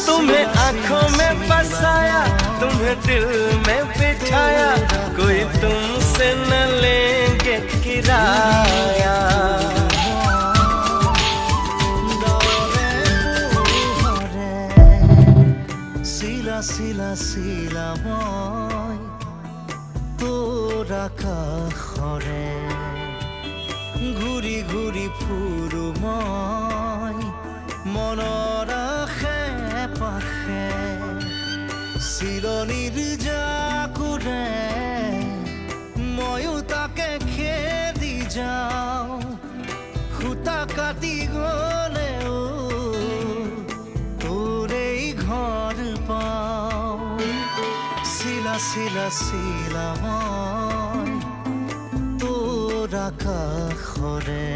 तुम्हें आंखों में बसाया, तुम्हें दिल में बिठाया, कोई तुमसे न लेंगे किराया। শিলা শিলা শিলা মই তোৰ আকাশৰে ঘূৰি ঘূৰি ফুৰো মই মনৰ আশে পাশে চিলনিৰ জাকুৰে ময়ো তাকে খেদি যাওঁ সূতা কাটি গ'লেও তোৰেই ঘৰ পাওঁ শিলা শিলা শিলা মই তোৰ আকাশৰে।